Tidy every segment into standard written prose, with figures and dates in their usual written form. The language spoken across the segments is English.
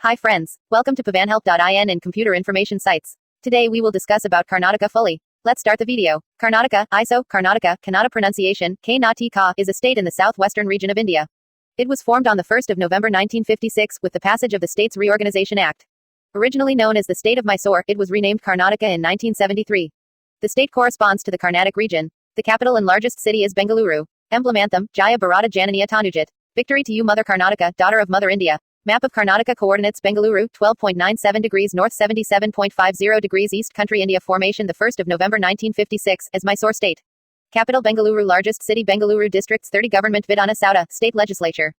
Hi friends, welcome to Pavanhelp.in and Computer Information Sites. Today we will discuss about Karnataka fully. Let's start the video. Karnataka, ISO, Karnataka, Kannada pronunciation, kÄnaṭika, is a state in the southwestern region of India. It was formed on the 1st of November 1956 with the passage of the States Reorganisation Act. Originally known as the State of Mysore, it was renamed Karnataka in 1973. The state corresponds to the Carnatic region. The capital and largest city is Bengaluru. Emblem Anthem, Jaya Bharata Jananiya. Victory to you Mother Karnataka, daughter of Mother India. Map of Karnataka coordinates Bengaluru, 12.97 degrees north 77.50 degrees east country India formation the 1st of November 1956 as Mysore state. Capital Bengaluru largest city Bengaluru districts 30 government Vidhana Sabha, state legislature.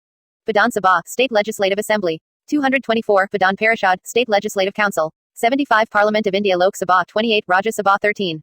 Vidhan Sabha, state legislative assembly. 224 Vidhan Parishad, state legislative council. 75 Parliament of India Lok Sabha 28 Rajya Sabha 13.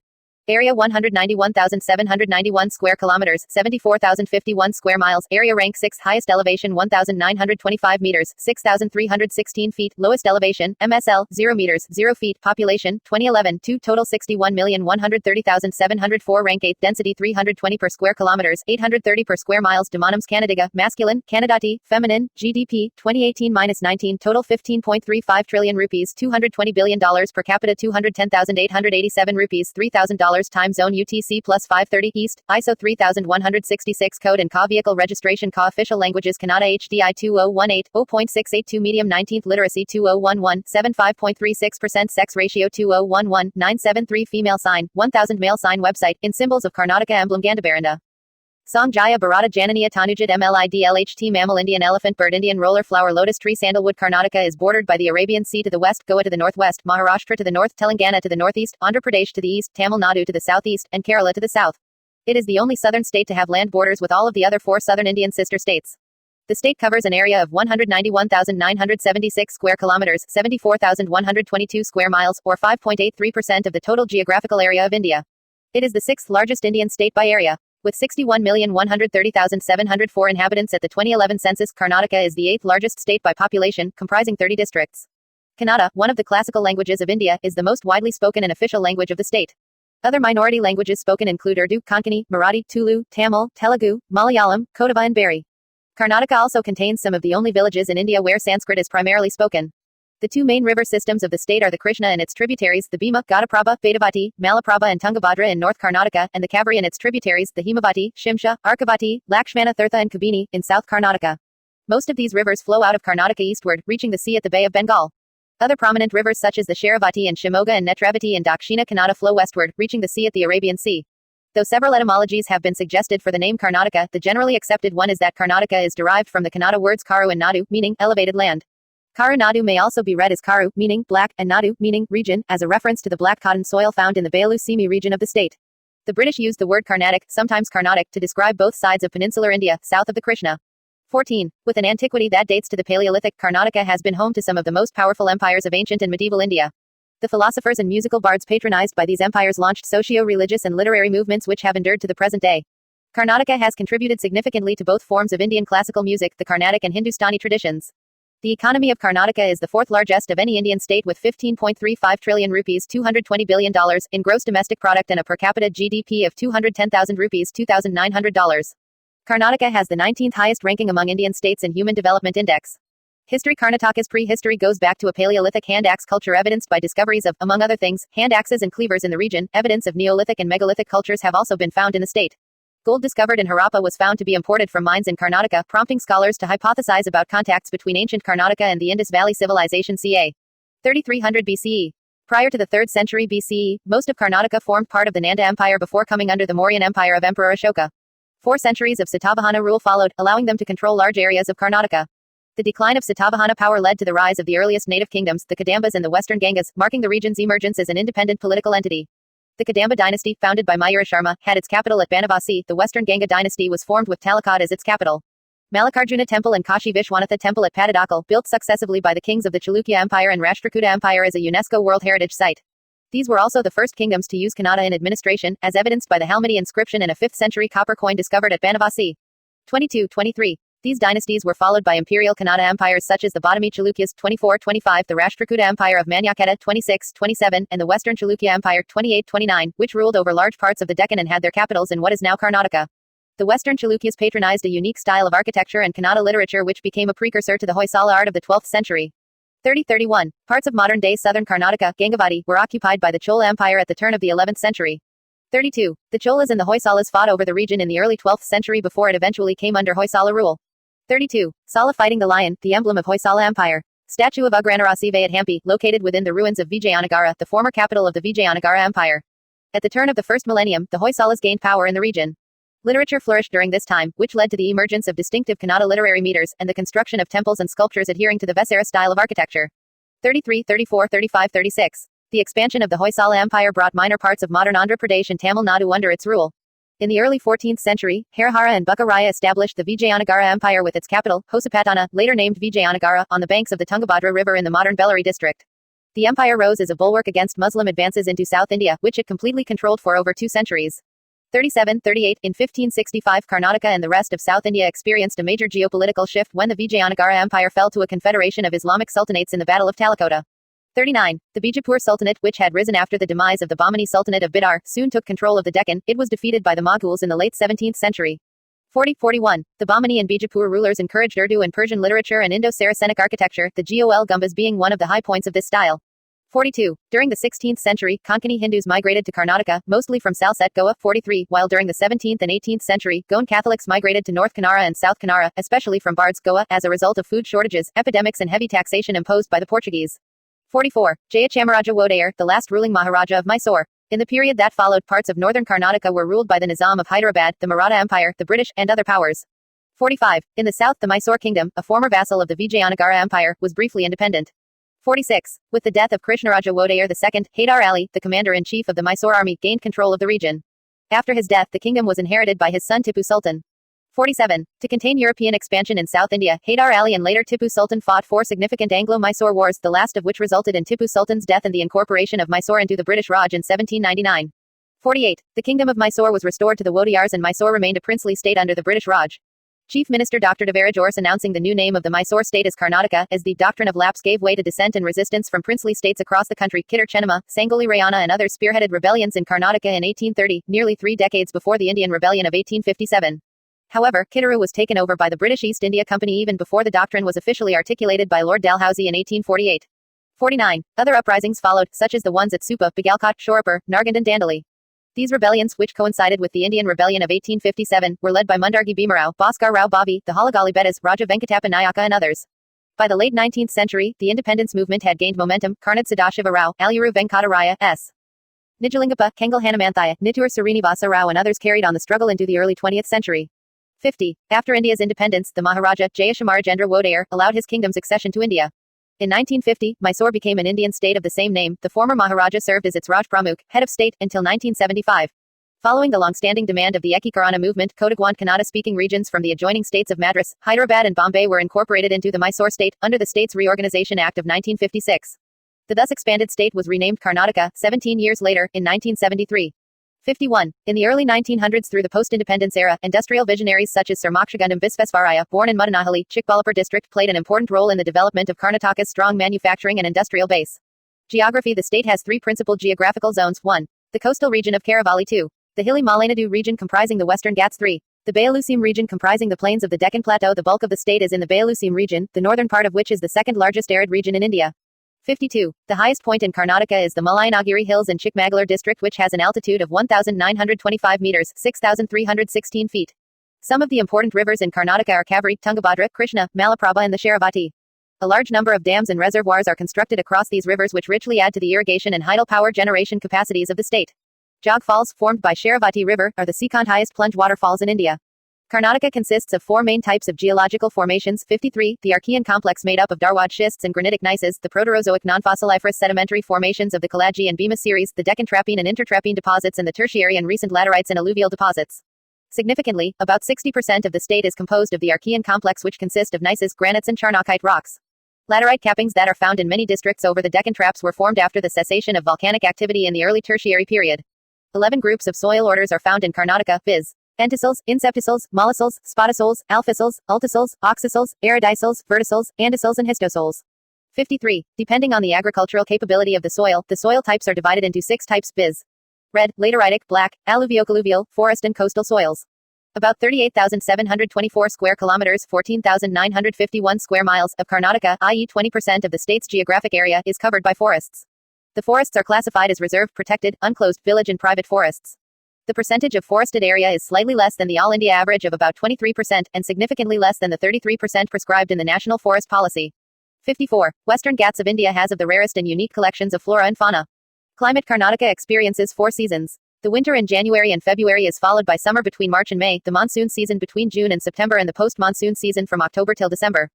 Area 191,791 square kilometers, 74,051 square miles. Area rank 6, highest elevation 1,925 meters, 6,316 feet. Lowest elevation, MSL, 0 meters, 0 feet. Population, 2011, 2 total 61,130,704. Rank 8, density 320 per square kilometers, 830 per square miles. Demonims Kannadiga, masculine, Kannadati, feminine. GDP, 2018-19, total 15.35 trillion rupees, $220 billion per capita. 210,887 rupees, $3,000. Time zone UTC plus 530 East, ISO 3166 code and CA vehicle registration. CA official languages Kannada HDI 2018, 0.682 medium 19th literacy 2011, 75.36% sex ratio 2011, 973 female sign, 1000 male sign website, in symbols of Karnataka emblem Gandabaranda. Song Jaya Bharata Jananiya MLIDLHT mammal Indian elephant bird Indian roller flower lotus tree sandalwood. Karnataka is bordered by the Arabian Sea to the west, Goa to the northwest, Maharashtra to the north, Telangana to the northeast, Andhra Pradesh to the east, Tamil Nadu to the southeast, and Kerala to the south. It is the only southern state to have land borders with all of the other 4 southern Indian sister states. The state covers an area of 191,976 square kilometers, 74,122 square miles, or 5.83% of the total geographical area of India. It is the 6th largest Indian state by area. With 61,130,704 inhabitants at the 2011 census, Karnataka is the 8th largest state by population, comprising 30 districts. Kannada, one of the classical languages of India, is the most widely spoken and official language of the state. Other minority languages spoken include Urdu, Konkani, Marathi, Tulu, Tamil, Telugu, Malayalam, Kodava and Bari. Karnataka also contains some of the only villages in India where Sanskrit is primarily spoken. The 2 main river systems of the state are the Krishna and its tributaries, the Bhima, Ghataprabha, Vedavati, Malaprabha and Tungabhadra in North Karnataka, and the Kaveri and its tributaries, the Himavati, Shimsha, Arkavati, Lakshmana-tirtha and Kabini, in South Karnataka. Most of these rivers flow out of Karnataka eastward, reaching the sea at the Bay of Bengal. Other prominent rivers such as the Sharavati and Shimoga and Netravati in Dakshina Kannada flow westward, reaching the sea at the Arabian Sea. Though several etymologies have been suggested for the name Karnataka, the generally accepted one is that Karnataka is derived from the Kannada words Karu and Nadu, meaning elevated land. Karu Nadu may also be read as Karu, meaning black, and Nadu, meaning region, as a reference to the black cotton soil found in the Bayalu Simi region of the state. The British used the word Carnatic, sometimes Carnatic, to describe both sides of peninsular India, south of the Krishna. 14. With an antiquity that dates to the Paleolithic, Karnataka has been home to some of the most powerful empires of ancient and medieval India. The philosophers and musical bards patronized by these empires launched socio-religious and literary movements which have endured to the present day. Karnataka has contributed significantly to both forms of Indian classical music, the Carnatic and Hindustani traditions. The economy of Karnataka is the 4th largest of any Indian state with 15.35 trillion rupees $220 billion in gross domestic product and a per capita GDP of 210,000 rupees $2,900. Karnataka has the 19th highest ranking among Indian states in Human Development Index. History. Karnataka's prehistory goes back to a Paleolithic hand axe culture evidenced by discoveries of, among other things, hand axes and cleavers in the region. Evidence of Neolithic and megalithic cultures have also been found in the state. Gold discovered in Harappa was found to be imported from mines in Karnataka, prompting scholars to hypothesize about contacts between ancient Karnataka and the Indus Valley Civilization ca. 3300 BCE. Prior to the 3rd century BCE, most of Karnataka formed part of the Nanda Empire before coming under the Mauryan Empire of Emperor Ashoka. 4 centuries of Satavahana rule followed, allowing them to control large areas of Karnataka. The decline of Satavahana power led to the rise of the earliest native kingdoms, the Kadambas and the Western Gangas, marking the region's emergence as an independent political entity. The Kadamba dynasty, founded by Mayura Sharma, had its capital at Banavasi. The Western Ganga dynasty was formed with Talakad as its capital. Mallikarjuna Temple and Kashi Vishwanatha Temple at Patadakal, built successively by the kings of the Chalukya Empire and Rashtrakuta Empire, as a UNESCO World Heritage Site. These were also the first kingdoms to use Kannada in administration, as evidenced by the Halmidi inscription and a 5th century copper coin discovered at Banavasi. 22-23. These dynasties were followed by imperial Kannada empires such as the Badami Chalukyas 24-25, the Rashtrakuta Empire of Manyaketa 26-27, and the Western Chalukya Empire 28-29, which ruled over large parts of the Deccan and had their capitals in what is now Karnataka. The Western Chalukyas patronized a unique style of architecture and Kannada literature which became a precursor to the Hoysala art of the 12th century. 3031. Parts of modern-day southern Karnataka, Gangavati, were occupied by the Chola Empire at the turn of the 11th century. 32. The Cholas and the Hoysalas fought over the region in the early 12th century before it eventually came under Hoysala rule. 32. Sala fighting the lion, the emblem of Hoysala Empire. Statue of Ugranarasive at Hampi, located within the ruins of Vijayanagara, the former capital of the Vijayanagara Empire. At the turn of the first millennium, the Hoysalas gained power in the region. Literature flourished during this time, which led to the emergence of distinctive Kannada literary meters, and the construction of temples and sculptures adhering to the Vesara style of architecture. 33, 34, 35, 36. The expansion of the Hoysala Empire brought minor parts of modern Andhra Pradesh and Tamil Nadu under its rule. In the early 14th century, Harihara and Bukka established the Vijayanagara Empire with its capital, Hosapatana, later named Vijayanagara, on the banks of the Tungabhadra River in the modern Bellary district. The empire rose as a bulwark against Muslim advances into South India, which it completely controlled for over 2 centuries. 37, 38. In 1565, Karnataka and the rest of South India experienced a major geopolitical shift when the Vijayanagara Empire fell to a confederation of Islamic sultanates in the Battle of Talikota. 39. The Bijapur Sultanate, which had risen after the demise of the Bahmani Sultanate of Bidar, soon took control of the Deccan. It was defeated by the Moghuls in the late 17th century. 40, 41. The Bahmani and Bijapur rulers encouraged Urdu and Persian literature and Indo-Saracenic architecture, the Gol Gumbaz being one of the high points of this style. 42. During the 16th century, Konkani Hindus migrated to Karnataka, mostly from Salsette, Goa. 43. While during the 17th and 18th century, Goan Catholics migrated to North Kannada and South Kannada, especially from Bards, Goa, as a result of food shortages, epidemics and heavy taxation imposed by the Portuguese. 44. Jaya Chamaraja Wodeyar, the last ruling Maharaja of Mysore. In the period that followed, parts of northern Karnataka were ruled by the Nizam of Hyderabad, the Maratha Empire, the British, and other powers. 45. In the south, the Mysore Kingdom, a former vassal of the Vijayanagara Empire, was briefly independent. 46. With the death of Krishnaraja Wodeyar II, Haidar Ali, the commander-in-chief of the Mysore army, gained control of the region. After his death, the kingdom was inherited by his son Tipu Sultan. 47. To contain European expansion in South India, Haidar Ali and later Tipu Sultan fought 4 significant Anglo-Mysore wars, the last of which resulted in Tipu Sultan's death and the incorporation of Mysore into the British Raj in 1799. 48. The kingdom of Mysore was restored to the Wodeyars and Mysore remained a princely state under the British Raj. Chief Minister Dr. Devaraj Ors announcing the new name of the Mysore state as Karnataka, as the doctrine of lapse gave way to dissent and resistance from princely states across the country. Kidder Chennamma, Sangoli Rayana and others spearheaded rebellions in Karnataka in 1830, nearly 3 decades before the Indian Rebellion of 1857. However, Kiddaru was taken over by the British East India Company even before the doctrine was officially articulated by Lord Dalhousie in 1848. 49. Other uprisings followed, such as the ones at Supa, Bagalkot, Shorapur, Nargand and Dandali. These rebellions, which coincided with the Indian Rebellion of 1857, were led by Mundargi Bhimarao, Bhaskar Rao Bavi, the Halagali Bettas, Raja Venkatappa Nayaka and others. By the late 19th century, the independence movement had gained momentum. Karnad Sadashiva Rao, Aluru Venkataraya, S. Nijalingappa, Kengal Hanumanthaya, Nittur Srinivasa Rao and others carried on the struggle into the early 20th century. 50. After India's independence, the Maharaja, Jayashamarajendra Wodeyar, allowed his kingdom's accession to India. In 1950, Mysore became an Indian state of the same name. The former Maharaja served as its Raj Pramukh, head of state, until 1975. Following the long-standing demand of the Ekikirana movement, Kodagwan Kannada-speaking regions from the adjoining states of Madras, Hyderabad and Bombay were incorporated into the Mysore state, under the States Reorganisation Act of 1956. The thus expanded state was renamed Karnataka, 17 years later, in 1973. 51. In the early 1900s through the post-independence era, industrial visionaries such as Sir Mokshagundam Visvesvaraya, born in Mudanahally, Chikkballapur district, played an important role in the development of Karnataka's strong manufacturing and industrial base. Geography. The state has 3 principal geographical zones. 1. The coastal region of Karavalli. 2. The hilly Malenadu region comprising the western Ghats. 3. The Bayaluseem region comprising the plains of the Deccan Plateau. The bulk of the state is in the Bayaluseem region, the northern part of which is the second largest arid region in India. 52. The highest point in Karnataka is the Mullayanagiri Hills in Chikmagalur district, which has an altitude of 1,925 meters, 6,316 feet. Some of the important rivers in Karnataka are Kaveri, Tungabhadra, Krishna, Malaprabha and the Sharavati. A large number of dams and reservoirs are constructed across these rivers which richly add to the irrigation and tidal power generation capacities of the state. Jog Falls, formed by Sharavati River, are the second highest plunge waterfalls in India. Karnataka consists of 4 main types of geological formations. 53. The Archean complex made up of Darwad schists and granitic gneisses, the Proterozoic non-fossiliferous sedimentary formations of the Kalagi and Bhima series, the Deccan Trappine and Intertrappine deposits and the tertiary and recent laterites and alluvial deposits. Significantly, about 60% of the state is composed of the Archean complex, which consist of gneisses, granites and charnockite rocks. Laterite cappings that are found in many districts over the Deccan Traps were formed after the cessation of volcanic activity in the early tertiary period. 11 groups of soil orders are found in Karnataka, viz. Entisols, Inceptisols, Mollisols, Spotisols, Alphisols, Ultisols, Oxysols, Aridisols, Vertisols, Andisols and Histosols. 53. Depending on the agricultural capability of the soil types are divided into 6 types, viz. Red, lateritic, black, alluvio-colluvial, forest and coastal soils. About 38,724 square kilometers, 14,951 square miles, of Karnataka, i.e. 20% of the state's geographic area, is covered by forests. The forests are classified as reserve, protected, unclosed, village and private forests. The percentage of forested area is slightly less than the All India average of about 23% and significantly less than the 33% prescribed in the National Forest Policy. 54. Western Ghats of India has of the rarest and unique collections of flora and fauna. Climate. Karnataka experiences 4 seasons. The winter in January and February is followed by summer between March and May, the monsoon season between June and September, and the post-monsoon season from October till December.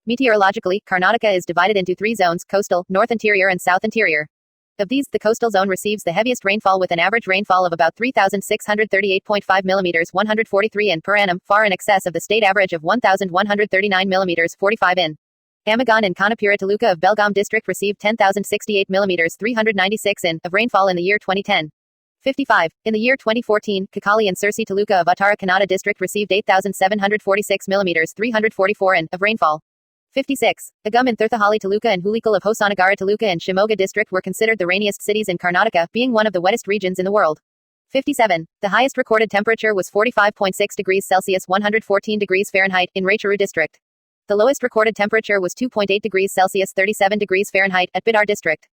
Meteorologically, Karnataka is divided into 3 zones: coastal, north interior and south interior. Of these, the coastal zone receives the heaviest rainfall with an average rainfall of about 3,638.5 millimeters 143 in per annum, far in excess of the state average of 1,139 millimeters 45 in. Amagon and Kannapura Taluka of Belgaum district received 10,068 millimeters 396 in of rainfall in the year 2010. 55. In the year 2014, Kakali and Sirsi Taluka of Uttara Kannada district received 8,746 millimeters 344 in of rainfall. 56. Agum and Tirthahalli Taluka and Hulikal of Hosanagara Taluka and Shimoga district were considered the rainiest cities in Karnataka, being one of the wettest regions in the world. 57. The highest recorded temperature was 45.6 degrees Celsius 114 degrees Fahrenheit in Raichuru district. The lowest recorded temperature was 2.8 degrees Celsius 37 degrees Fahrenheit at Bidar district.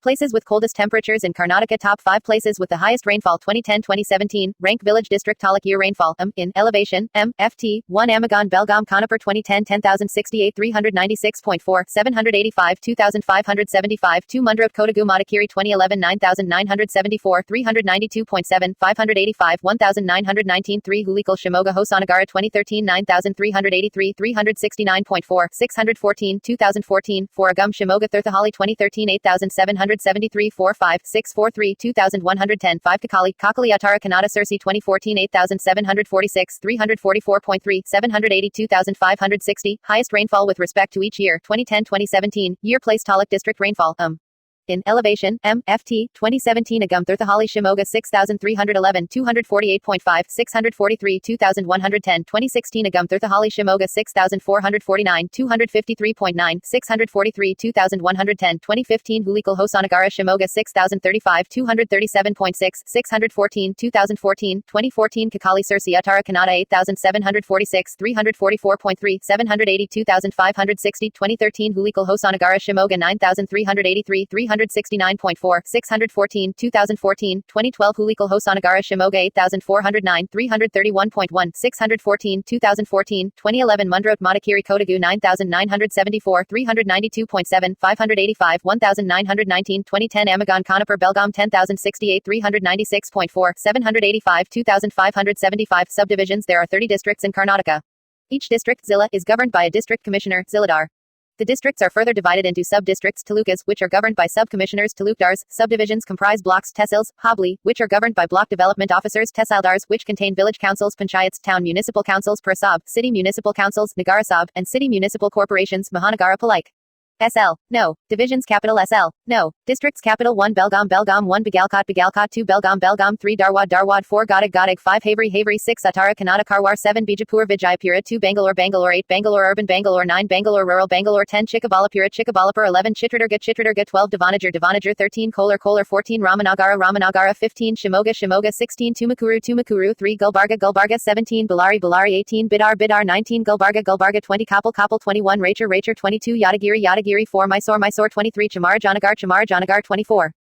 Places with coldest temperatures in Karnataka. Top 5 places with the highest rainfall 2010-2017, rank village district Taluk year rainfall, in elevation, FT, 1 Amagon Belgaum Kannapur 2010 10,068 396.4, 785 2,575 2 Mundra Kodagu Madikeri 2011 9,974 392.7, 585 1,919 3 Hulikal Shimoga Hosanagara 2013 9,383 369.4, 614 2014 4 Agum Shimoga Tirthahalli 2013 8,773 45643 2110 5 Kakali Uttara Kannada Sirsi 2014 8,746 344.3 782,560 highest rainfall with respect to each year 2010-2017 year place Taluk district rainfall in elevation, FT, 2017 Agum Tirthahalli Shimoga 6,311 248.5 643 2,110 2016 Agum Tirthahalli Shimoga 6,449 253.9 643 2,110 2015 Hulikal Hosanagara Shimoga 6,035 237.6 614 2014 2014 Kakali Sirsi Uttara Kannada 8,746 344.3 782,560 2013 Hulikal Hosanagara Shimoga 9,383 369.4 614 2014 2012 Hulikal Hosanagara Shimoga 8,409 331.1 614 2014 2011 Mundra Madikeri Kodagu 9,974 392.7 585 1,919 2010 Amagon Kannapur Belgaum 10,068 396.4 785 2,575 subdivisions. There are 30 districts in Karnataka. Each district, Zilla, is governed by a district commissioner, Zilladar. The districts are further divided into sub-districts, talukas, which are governed by sub-commissioners, talukdars. Subdivisions comprise blocks, tehsils, habli, which are governed by block development officers, tehsildars, which contain village councils, panchayats, town municipal councils, prasab, city municipal councils, nagarasab, and city municipal corporations, Mahanagara Palike. SL. No. Divisions capital SL. No. Districts capital 1 Belgaum 1 Bagalkot 2 Belgaum 3 Darwad 4 Gadag 5 Haveri 6 Uttara Kannada Karwar 7 Bijapur 2 Bangalore 8 Bangalore Urban 9 Bangalore Rural 10 Chikkabalapur 11 Chitradurga 12 Davanagar 13 Kolar 14 Ramanagara 15 Shimoga 16 Tumakuru 3 Gulbarga 17 Ballari 18 Bidar 19 Gulbarga 20 Kapil 21 Raichur 22 Yadagiri 4 Mysore 23 Chamar 24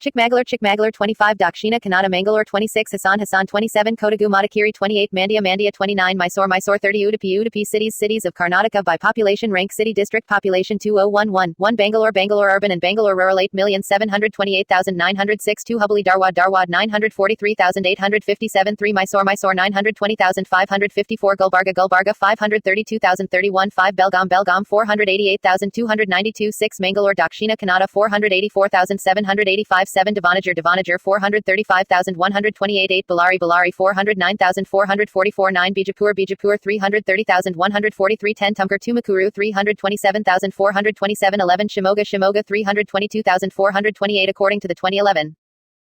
Chikmagalur 25 Dakshina Kannada Mangalore 26 Hassan 27 Kodagu Madikeri 28 Mandia 29 Mysore 30 Udupi Cities of Karnataka by population rank city district population 2011 1 Bangalore Urban and Bangalore Rural 8,728,906 2 Hubli Darwad 943,857 3 Mysore 920,554 Gulbarga 532,031 5 Belgaum 488,292 6 Mangalore Dakshina Kannada 484,785 7 Davanagar 435,128 8 Ballari 409,444 9 Bijapur 330,143 10 Tumakuru 327,427 11 Shimoga 322,428 according to the 2011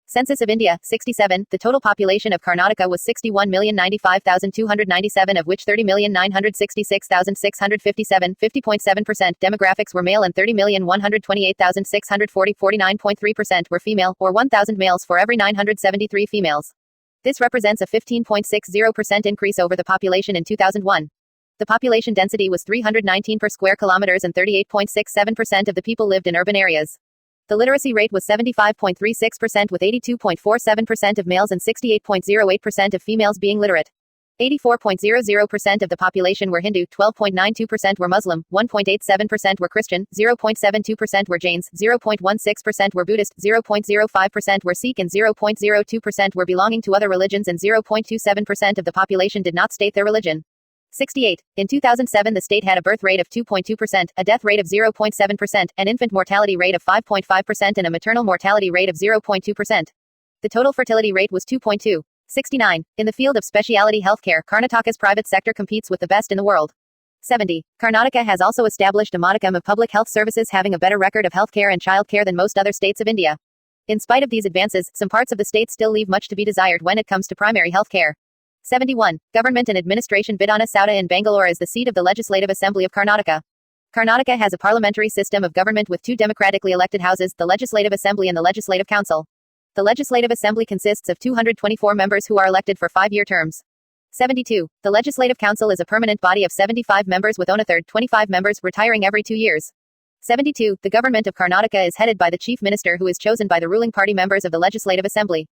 Census of India, 67, the total population of Karnataka was 61,095,297 of which 30,966,657, 50.7%, demographics were male and 30,128,640, 49.3% were female, or 1,000 males for every 973 females. This represents a 15.60% increase over the population in 2001. The population density was 319 per square kilometers and 38.67% of the people lived in urban areas. The literacy rate was 75.36% with 82.47% of males and 68.08% of females being literate. 84.00% of the population were Hindu, 12.92% were Muslim, 1.87% were Christian, 0.72% were Jains, 0.16% were Buddhist, 0.05% were Sikh and 0.02% were belonging to other religions and 0.27% of the population did not state their religion. 68. In 2007 the state had a birth rate of 2.2%, a death rate of 0.7%, an infant mortality rate of 5.5% and a maternal mortality rate of 0.2%. The total fertility rate was 2.2. 69. In the field of specialty healthcare, Karnataka's private sector competes with the best in the world. 70. Karnataka has also established a modicum of public health services, having a better record of healthcare and childcare than most other states of India. In spite of these advances, some parts of the state still leave much to be desired when it comes to primary healthcare. 71. Government and administration. Vidhana Soudha in Bengaluru is the seat of the Legislative Assembly of Karnataka. Karnataka has a parliamentary system of government with two democratically elected houses, the Legislative Assembly and the Legislative Council. The Legislative Assembly consists of 224 members who are elected for 5-year terms. 72. The Legislative Council is a permanent body of 75 members with one-third, 25 members, retiring every 2 years. 72. The government of Karnataka is headed by the Chief Minister, who is chosen by the ruling party members of the Legislative Assembly.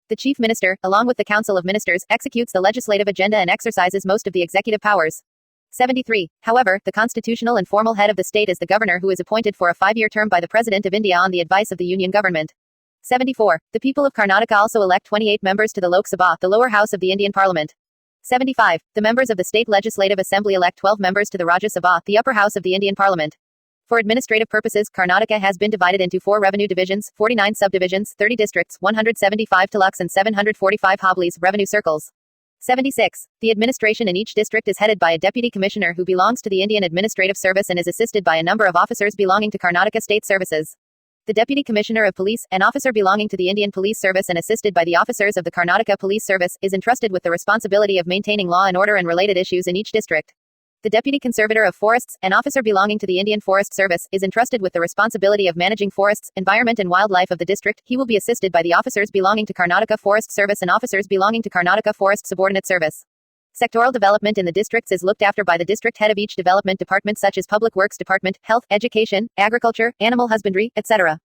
The Chief Minister, along with the Council of Ministers, executes the legislative agenda and exercises most of the executive powers. 73. However, the constitutional and formal head of the state is the governor, who is appointed for a 5-year term by the President of India on the advice of the Union government. 74. The people of Karnataka also elect 28 members to the Lok Sabha, the lower house of the Indian Parliament. 75. The members of the State Legislative Assembly elect 12 members to the Rajya Sabha, the upper house of the Indian Parliament. For administrative purposes, Karnataka has been divided into 4 revenue divisions, 49 subdivisions, 30 districts, 175 taluks and 745 hoblis, revenue circles. 76. The administration in each district is headed by a deputy commissioner who belongs to the Indian Administrative Service and is assisted by a number of officers belonging to Karnataka State Services. The Deputy Commissioner of Police, an officer belonging to the Indian Police Service and assisted by the officers of the Karnataka Police Service, is entrusted with the responsibility of maintaining law and order and related issues in each district. The Deputy Conservator of Forests, an officer belonging to the Indian Forest Service, is entrusted with the responsibility of managing forests, environment and wildlife of the district. He will be assisted by the officers belonging to Karnataka Forest Service and officers belonging to Karnataka Forest Subordinate Service. Sectoral development in the districts is looked after by the district head of each development department, such as Public Works Department, Health, Education, Agriculture, Animal Husbandry, etc.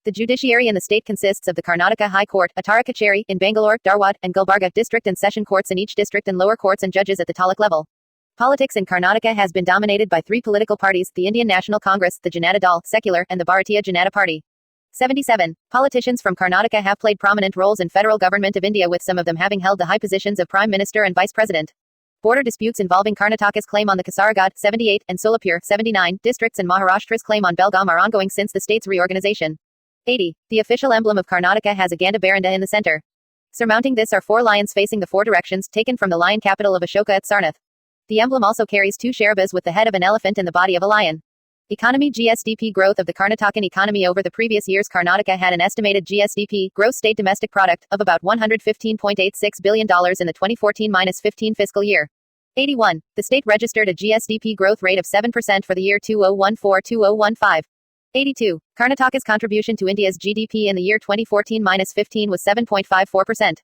The judiciary in the state consists of the Karnataka High Court, Attara Kacheri, in Bangalore, Dharwad, and Gulbarga district and session courts in each district and lower courts and judges at the taluk level. Politics in Karnataka has been dominated by 3 political parties, the Indian National Congress, the Janata Dal, secular, and the Bharatiya Janata Party. 77. Politicians from Karnataka have played prominent roles in federal government of India, with some of them having held the high positions of Prime Minister and Vice President. Border disputes involving Karnataka's claim on the Kasaragod, 78, and Solapur, 79, districts and Maharashtra's claim on Belgaum are ongoing since the state's reorganization. 80. The official emblem of Karnataka has a Ganda Baranda in the center. Surmounting this are 4 lions facing the 4 directions, taken from the lion capital of Ashoka at Sarnath. The emblem also carries 2 cherubs with the head of an elephant and the body of a lion. Economy. GSDP growth of the Karnataka economy over the previous years. Karnataka had an estimated GSDP, gross state domestic product, of about $115.86 billion in the 2014-15 fiscal year. 81. The state registered a GSDP growth rate of 7% for the year 2014-2015. 82. Karnataka's contribution to India's GDP in the year 2014-15 was 7.54%.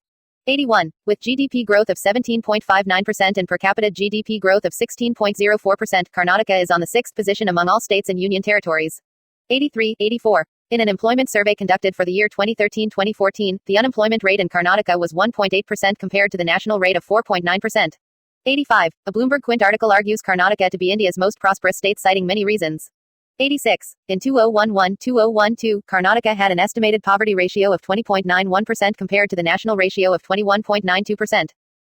81. With GDP growth of 17.59% and per capita GDP growth of 16.04%, Karnataka is on the 6th position among all states and union territories. 83. 84. In an employment survey conducted for the year 2013-2014, the unemployment rate in Karnataka was 1.8% compared to the national rate of 4.9%. 85. A Bloomberg Quint article argues Karnataka to be India's most prosperous state, citing many reasons. 86. In 2011-2012, Karnataka had an estimated poverty ratio of 20.91% compared to the national ratio of 21.92%.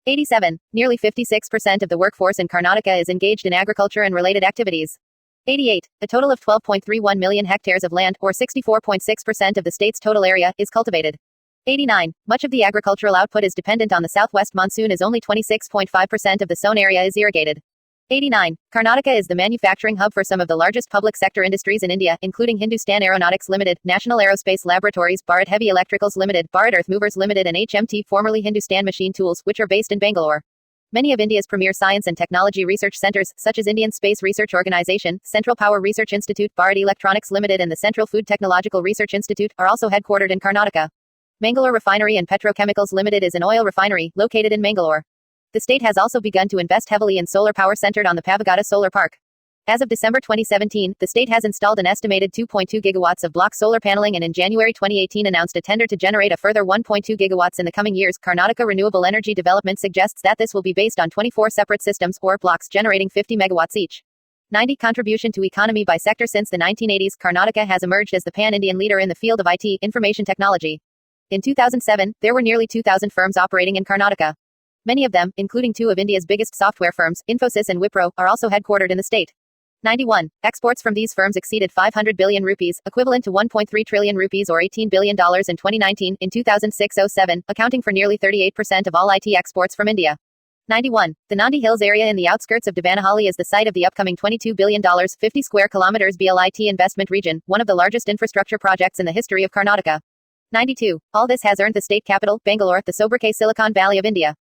87. Nearly 56% of the workforce in Karnataka is engaged in agriculture and related activities. 88. A total of 12.31 million hectares of land, or 64.6% of the state's total area, is cultivated. 89. Much of the agricultural output is dependent on the southwest monsoon, as only 26.5% of the sown area is irrigated. 89. Karnataka is the manufacturing hub for some of the largest public sector industries in India, including Hindustan Aeronautics Limited, National Aerospace Laboratories, Bharat Heavy Electricals Limited, Bharat Earth Movers Limited and HMT, formerly Hindustan Machine Tools, which are based in Bangalore. Many of India's premier science and technology research centers, such as Indian Space Research Organisation, Central Power Research Institute, Bharat Electronics Limited and the Central Food Technological Research Institute, are also headquartered in Karnataka. Mangalore Refinery and Petrochemicals Limited is an oil refinery located in Mangalore. The state has also begun to invest heavily in solar power centered on the Pavagada Solar Park. As of December 2017, the state has installed an estimated 2.2 gigawatts of block solar paneling and in January 2018 announced a tender to generate a further 1.2 gigawatts in the coming years. Karnataka Renewable Energy Development suggests that this will be based on 24 separate systems or blocks generating 50 megawatts each. 90 Contribution to economy by sector. Since the 1980s, Karnataka has emerged as the pan-Indian leader in the field of IT, information technology. In 2007, there were nearly 2,000 firms operating in Karnataka. Many of them, including two of India's biggest software firms, Infosys and Wipro, are also headquartered in the state. 91. Exports from these firms exceeded 500 billion rupees, equivalent to 1.3 trillion rupees or $18 billion in 2019, in 2006-07, accounting for nearly 38% of all IT exports from India. 91. The Nandi Hills area in the outskirts of Devanahalli is the site of the upcoming $22 billion, 50 square kilometers BLIT investment region, one of the largest infrastructure projects in the history of Karnataka. 92. All this has earned the state capital, Bangalore, the sobriquet Silicon Valley of India.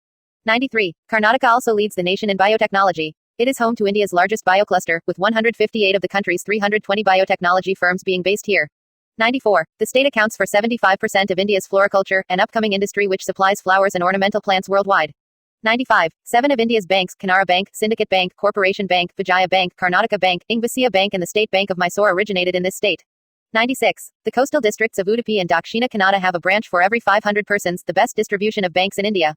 93. Karnataka also leads the nation in biotechnology. It is home to India's largest biocluster, with 158 of the country's 320 biotechnology firms being based here. 94. The state accounts for 75% of India's floriculture, an upcoming industry which supplies flowers and ornamental plants worldwide. 95. 7 of India's banks, Canara Bank, Syndicate Bank, Corporation Bank, Vijaya Bank, Karnataka Bank, Ingvasiya Bank and the State Bank of Mysore originated in this state. 96. The coastal districts of Udupi and Dakshina Kannada have a branch for every 500 persons, the best distribution of banks in India.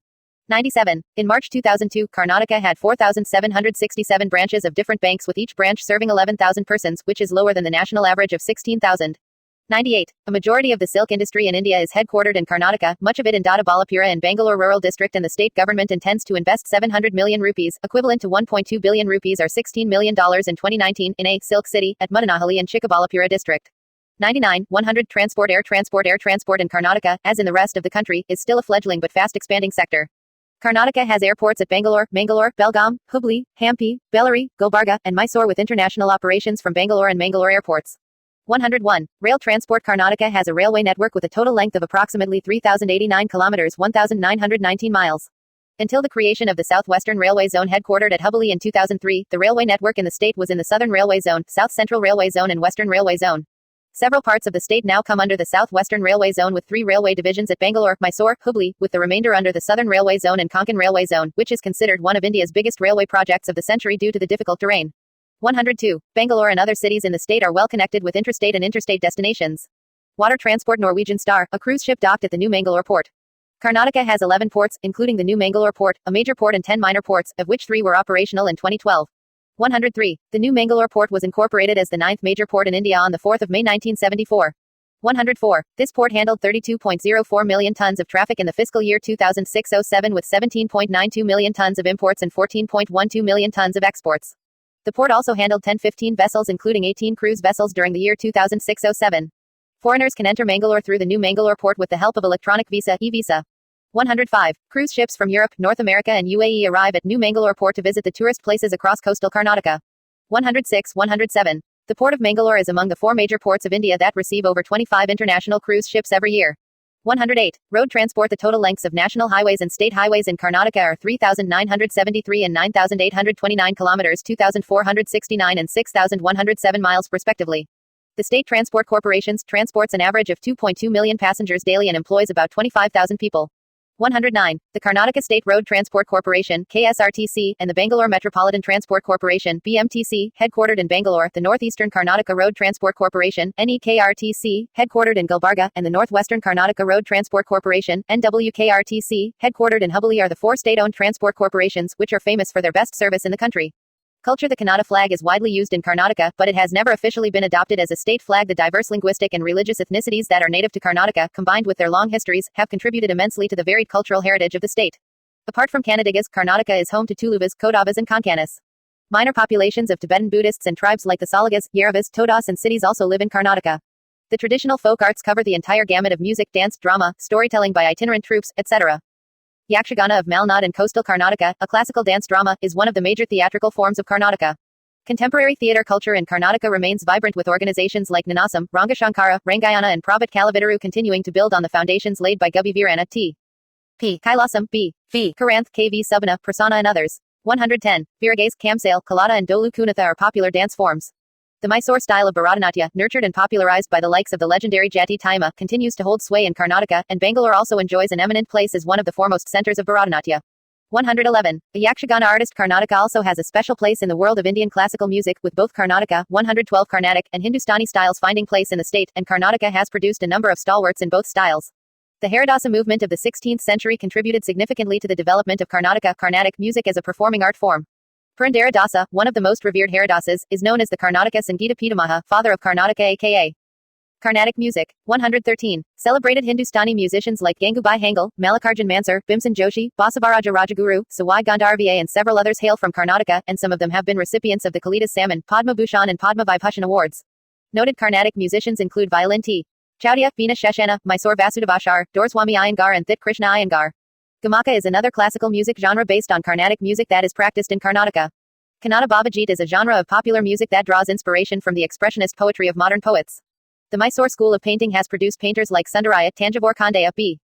97. In March 2002, Karnataka had 4,767 branches of different banks with each branch serving 11,000 persons, which is lower than the national average of 16,000. 98. A majority of the silk industry in India is headquartered in Karnataka, much of it in Doddaballapura and Bengaluru rural district, and the state government intends to invest 700 million rupees, equivalent to 1.2 billion rupees or $16 million in 2019, in a silk city at Mudanahalli and Chikkaballapura district. 99. 100. Transport in Karnataka, as in the rest of the country, is still a fledgling but fast expanding sector. Karnataka has airports at Bangalore, Mangalore, Belgaum, Hubli, Hampi, Bellary, Gulbarga, and Mysore with international operations from Bangalore and Mangalore airports. 101. Rail transport. Karnataka has a railway network with a total length of approximately 3,089 kilometers 1,919 miles. Until the creation of the Southwestern Railway Zone headquartered at Hubli in 2003, the railway network in the state was in the Southern Railway Zone, South Central Railway Zone and Western Railway Zone. Several parts of the state now come under the Southwestern Railway Zone with 3 railway divisions at Bangalore, Mysore, Hubli, with the remainder under the Southern Railway Zone and Konkan Railway Zone, which is considered one of India's biggest railway projects of the century due to the difficult terrain. 102. Bangalore and other cities in the state are well connected with intrastate and interstate destinations. Water transport. Norwegian Star, a cruise ship docked at the new Mangalore port. Karnataka has 11 ports, including the new Mangalore port, a major port and 10 minor ports, of which 3 were operational in 2012. 103. The new Mangalore port was incorporated as the 9th major port in India on the 4th of May 1974. 104. This port handled 32.04 million tons of traffic in the fiscal year 2006-07 with 17.92 million tons of imports and 14.12 million tons of exports. The port also handled 10-15 vessels including 18 cruise vessels during the year 2006-07. Foreigners can enter Mangalore through the new Mangalore port with the help of electronic visa, e-visa. 105. Cruise ships from Europe, North America and UAE arrive at New Mangalore port to visit the tourist places across coastal Karnataka. 106. 107. The port of Mangalore is among the 4 major ports of India that receive over 25 international cruise ships every year. 108. Road transport. The total lengths of national highways and state highways in Karnataka are 3,973 and 9,829 kilometers 2,469 and 6,107 miles respectively. The state transport corporations transports an average of 2.2 million passengers daily and employs about 25,000 people. 109. The Karnataka State Road Transport Corporation, KSRTC, and the Bangalore Metropolitan Transport Corporation, BMTC, headquartered in Bangalore, the Northeastern Karnataka Road Transport Corporation, NEKRTC, headquartered in Gulbarga, and the Northwestern Karnataka Road Transport Corporation, NWKRTC, headquartered in Hubli are the 4 state-owned transport corporations, which are famous for their best service in the country. Culture. The Kannada flag is widely used in Karnataka, but it has never officially been adopted as a state flag. The diverse linguistic and religious ethnicities that are native to Karnataka, combined with their long histories, have contributed immensely to the varied cultural heritage of the state. Apart from Kannadigas, Karnataka is home to Tuluvas, Kodavas and Konkanis. Minor populations of Tibetan Buddhists and tribes like the Salagas, Yeravas, Todas and Siddhis also live in Karnataka. The traditional folk arts cover the entire gamut of music, dance, drama, storytelling by itinerant troupes, etc. Yakshagana of Malnad and coastal Karnataka, a classical dance drama, is one of the major theatrical forms of Karnataka. Contemporary theatre culture in Karnataka remains vibrant with organizations like Nanasam, Rangashankara, Rangayana and Prabhat Kalavidaru continuing to build on the foundations laid by Gubby Veeranna T.P. Kailasam, B.V. Karanth, K.V. Subana, Prasanna and others. 110. Viragaze, Kamsale, Kalada and Dolu Kunatha are popular dance forms. The Mysore style of Bharatanatyam, nurtured and popularized by the likes of the legendary Jati Taima, continues to hold sway in Karnataka, and Bengaluru also enjoys an eminent place as one of the foremost centers of Bharatanatyam. 111. A Yakshagana artist. Karnataka also has a special place in the world of Indian classical music, with both Karnataka, 112 Carnatic, and Hindustani styles finding place in the state, and Karnataka has produced a number of stalwarts in both styles. The Haridasa movement of the 16th century contributed significantly to the development of Karnataka Carnatic music as a performing art form. Purandara Dasa, one of the most revered Haridasas, is known as the Karnataka Sangeeta Pitamaha, father of Karnataka aka Carnatic music. 113. Celebrated Hindustani musicians like Gangubai Hangal, Mallikarjun Mansur, Bhimsen Joshi, Basavaraja Rajaguru, Sawai Gandharva and several others hail from Karnataka, and some of them have been recipients of the Kalidas Samman, Padma Bhushan and Padma Vibhushan awards. Noted Carnatic musicians include violin T. Chowdia, Veena Sheshana, Mysore Vasudevashar, Dorswami Iyengar and Thit Krishna Iyengar. Gamaka is another classical music genre based on Carnatic music that is practiced in Karnataka. Kannada Bhavajit is a genre of popular music that draws inspiration from the expressionist poetry of modern poets. The Mysore school of painting has produced painters like Sundaraya, Tanjavur Kandaya, B.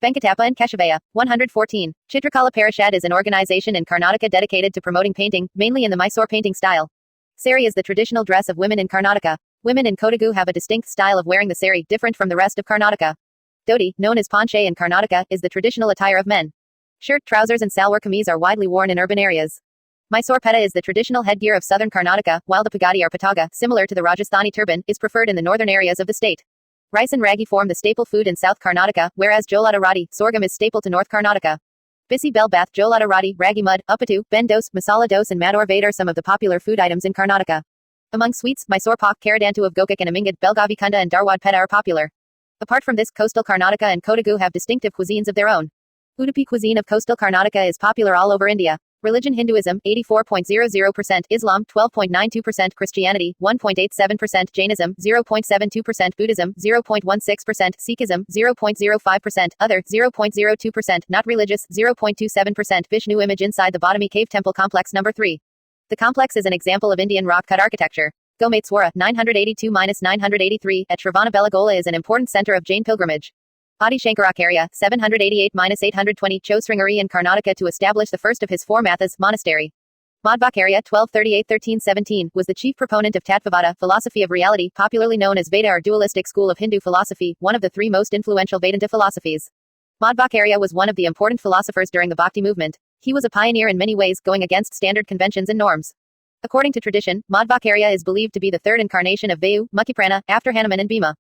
Venkatappa and Keshavaya. 114. Chitrakala Parishad is an organization in Karnataka dedicated to promoting painting, mainly in the Mysore painting style. Sari is the traditional dress of women in Karnataka. Women in Kodagu have a distinct style of wearing the sari, different from the rest of Karnataka. Dhoti, known as Panche in Karnataka, is the traditional attire of men. Shirt, trousers and salwar kameez are widely worn in urban areas. Mysore Petta is the traditional headgear of southern Karnataka, while the pagadi or pataga, similar to the Rajasthani turban, is preferred in the northern areas of the state. Rice and ragi form the staple food in South Karnataka, whereas jolada roti, sorghum is staple to North Karnataka. Bisi bell bath, jolada roti, ragi mud, uppattu, ben dose, masala dose and mador vade are some of the popular food items in Karnataka. Among sweets, Mysore pak, Karadantu of Gokak and Amingad, Belgavi Kunda and Dharwad Petta are popular. Apart from this, coastal Karnataka and Kodagu have distinctive cuisines of their own. Udupi cuisine of coastal Karnataka is popular all over India. Religion Hinduism, 84.00%, Islam, 12.92%, Christianity, 1.87%, Jainism, 0.72%, Buddhism, 0.16%, Sikhism, 0.05%, other, 0.02%, not religious, 0.27%, Vishnu image inside the Badami Cave Temple Complex Number 3. The complex is an example of Indian rock-cut architecture. Gomatswara, 982-983, at Shravanabelagola is an important center of Jain pilgrimage. Adi Shankaracharya, 788-820, chose Sringeri in Karnataka to establish the first of his four mathas, monastery. Madhvacharya, 1238-1317, was the chief proponent of Tattvavada, philosophy of reality, popularly known as Veda or dualistic school of Hindu philosophy, one of the three most influential Vedanta philosophies. Madhvacharya was one of the important philosophers during the Bhakti movement. He was a pioneer in many ways, going against standard conventions and norms. According to tradition, Madhvacharya is believed to be the third incarnation of Vayu, Mukhiprana, after Hanuman and Bhima.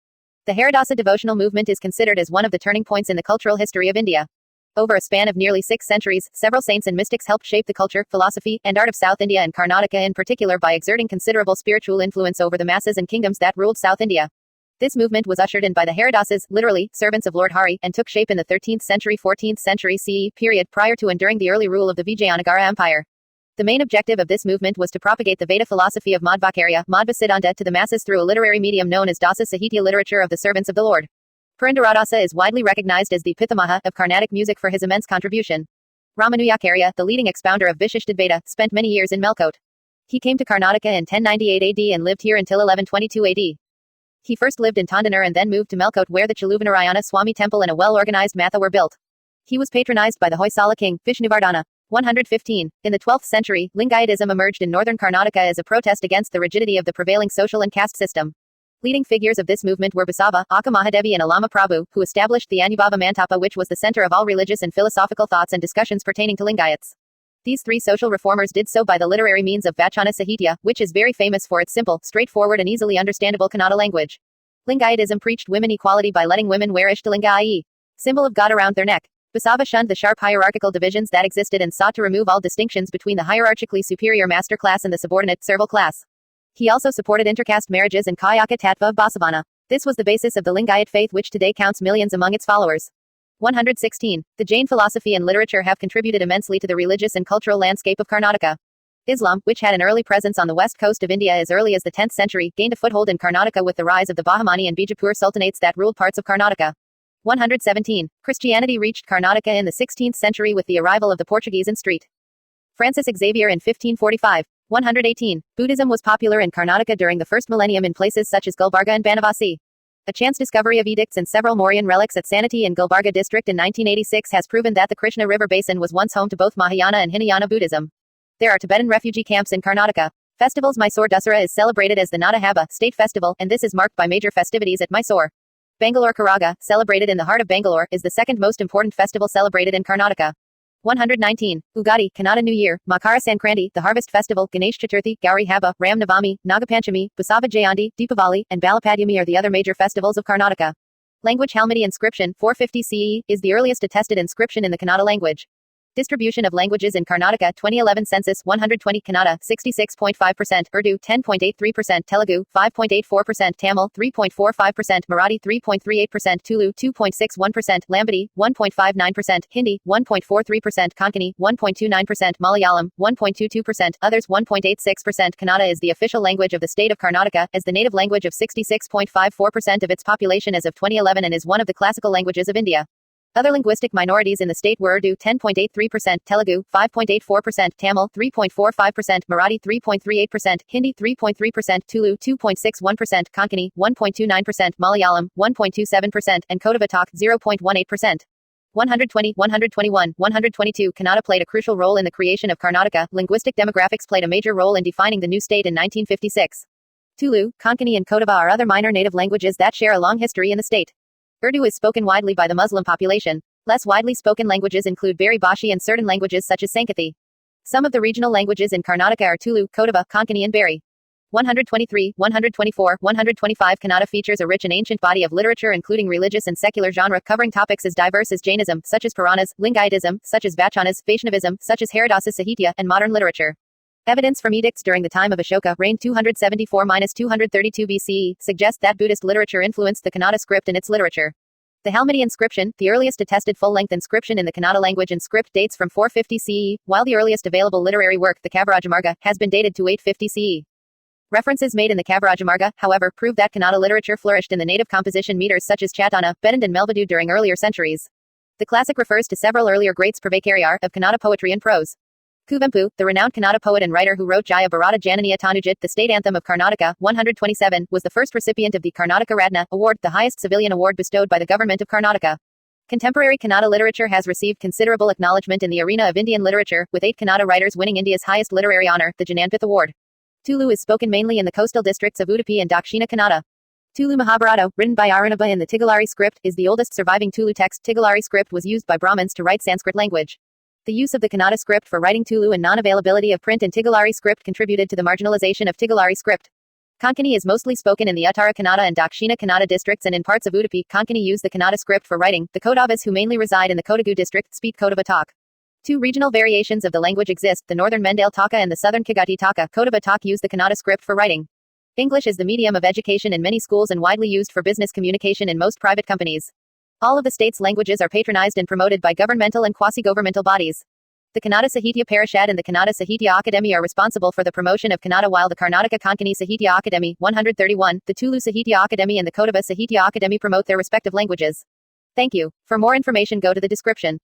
The Haridasa devotional movement is considered as one of the turning points in the cultural history of India. Over a span of nearly 6 centuries, several saints and mystics helped shape the culture, philosophy, and art of South India and Karnataka in particular by exerting considerable spiritual influence over the masses and kingdoms that ruled South India. This movement was ushered in by the Haridasas, literally, servants of Lord Hari, and took shape in the 13th century 14th century CE period prior to and during the early rule of the Vijayanagara Empire. The main objective of this movement was to propagate the Veda philosophy of Madhvacharya, Madhva Siddhanta, to the masses through a literary medium known as Dasa Sahitya literature of the servants of the Lord. Purandaradasa is widely recognized as the Pitamaha of Carnatic music for his immense contribution. Ramanujacharya, the leading expounder of Vishishtadvaita, spent many years in Melkote. He came to Karnataka in 1098 AD and lived here until 1122 AD. He first lived in Tondanur and then moved to Melkote where the Chaluvanarayana Swami temple and a well-organized matha were built. He was patronized by the Hoysala king, Vishnuvardhana. 115. In the 12th century, Lingaitism emerged in northern Karnataka as a protest against the rigidity of the prevailing social and caste system. Leading figures of this movement were Basava, Akka Mahadevi and Alama Prabhu, who established the Anubhava Mantapa, which was the center of all religious and philosophical thoughts and discussions pertaining to Lingayats. These three social reformers did so by the literary means of Vachana Sahitya, which is very famous for its simple, straightforward and easily understandable Kannada language. Lingayatism preached women equality by letting women wear Ishtalinga, i.e., symbol of God, around their neck. Basava shunned the sharp hierarchical divisions that existed and sought to remove all distinctions between the hierarchically superior master class and the subordinate servile class. He also supported intercaste marriages and Kayaka Tattva of Basavana. This was the basis of the Lingayat faith, which today counts millions among its followers. 116. The Jain philosophy and literature have contributed immensely to the religious and cultural landscape of Karnataka. Islam, which had an early presence on the west coast of India as early as the 10th century, gained a foothold in Karnataka with the rise of the Bahmani and Bijapur sultanates that ruled parts of Karnataka. 117. Christianity reached Karnataka in the 16th century with the arrival of the Portuguese in St. Francis Xavier in 1545. 118. Buddhism was popular in Karnataka during the first millennium in places such as Gulbarga and Banavasi. A chance discovery of edicts and several Mauryan relics at Sanati in Gulbarga district in 1986 has proven that the Krishna River basin was once home to both Mahayana and Hinayana Buddhism. There are Tibetan refugee camps in Karnataka. Festivals. Mysore Dussehra is celebrated as the Nada Haba state festival, and this is marked by major festivities at Mysore. Bangalore Karaga, celebrated in the heart of Bangalore, is the second most important festival celebrated in Karnataka. 119. Ugadi, Kannada New Year, Makara Sankranti, the Harvest Festival, Ganesh Chaturthi, Gauri Haba, Ram Navami, Nagapanchami, Basava Jayanti, Deepavali, and Balapadyami are the other major festivals of Karnataka. Language. Halmidi inscription, 450 CE, is the earliest attested inscription in the Kannada language. Distribution of languages in Karnataka. 2011 census. 120. Kannada 66.5%, Urdu 10.83%, Telugu 5.84%, Tamil 3.45%, Marathi 3.38%, Tulu 2.61%, Lambadi 1.59%, Hindi 1.43%, Konkani 1.29%, Malayalam 1.22%, others 1.86%. Kannada is the official language of the state of Karnataka, as the native language of 66.54% of its population as of 2011, and is one of the classical languages of India. Other linguistic minorities in the state were Urdu 10.83%, Telugu 5.84%, Tamil 3.45%, Marathi 3.38%, Hindi 3.3%, Tulu 2.61%, Konkani 1.29%, Malayalam 1.27%, and kʰonaːttکا 0.18%. 120, 121, 122. Kannada played a crucial role in the creation of Karnataka. Linguistic demographics played a major role in defining the new state in 1956. Tulu, Konkani, and Khodava are other minor native languages that share a long history in the state. Urdu is spoken widely by the Muslim population. Less widely spoken languages include Bari Bhashi and certain languages such as Sankathi. Some of the regional languages in Karnataka are Tulu, Khodava, Konkani, and Bari. 123, 124, 125. Kannada features a rich and ancient body of literature including religious and secular genre covering topics as diverse as Jainism, such as Puranas, Lingayatism, such as Vachanas, Vaishnavism, such as Haridasa Sahitya, and modern literature. Evidence from edicts during the time of Ashoka, reigned 274–232 BCE, suggests that Buddhist literature influenced the Kannada script and its literature. The Halmidi inscription, the earliest attested full-length inscription in the Kannada language and script, dates from 450 CE, while the earliest available literary work, the Kavarajamarga, has been dated to 850 CE. References made in the Kavarajamarga, however, prove that Kannada literature flourished in the native composition meters such as Chatana, Bedand, and Melvadu during earlier centuries. The classic refers to several earlier greats Pravakariar of Kannada poetry and prose. Kuvempu, the renowned Kannada poet and writer who wrote Jaya Bharata Jananiya Tanujit, the state anthem of Karnataka, 127, was the first recipient of the Karnataka Ratna Award, the highest civilian award bestowed by the government of Karnataka. Contemporary Kannada literature has received considerable acknowledgement in the arena of Indian literature, with 8 Kannada writers winning India's highest literary honor, the Jnanpith Award. Tulu is spoken mainly in the coastal districts of Udupi and Dakshina Kannada. Tulu Mahabharata, written by Arunabha in the Tigalari script, is the oldest surviving Tulu text. Tigalari script was used by Brahmins to write Sanskrit language. The use of the Kannada script for writing Tulu and non-availability of print in Tigalari script contributed to the marginalization of Tigalari script. Konkani is mostly spoken in the Uttara Kannada and Dakshina Kannada districts, and in parts of Udupi, Konkani use the Kannada script for writing. The Kodavas, who mainly reside in the Kodagu district, speak Kodava talk. 2 regional variations of the language exist, the northern Mendale Taka and the southern Kagati Taka. Kodava talk use the Kannada script for writing. English is the medium of education in many schools and widely used for business communication in most private companies. All of the state's languages are patronized and promoted by governmental and quasi-governmental bodies. The Kannada Sahitya Parishad and the Kannada Sahitya Akademi are responsible for the promotion of Kannada, while the Karnataka Konkani Sahitya Akademi, 131, the Tulu Sahitya Akademi, and the Kodava Sahitya Akademi promote their respective languages. Thank you. For more information, go to the description.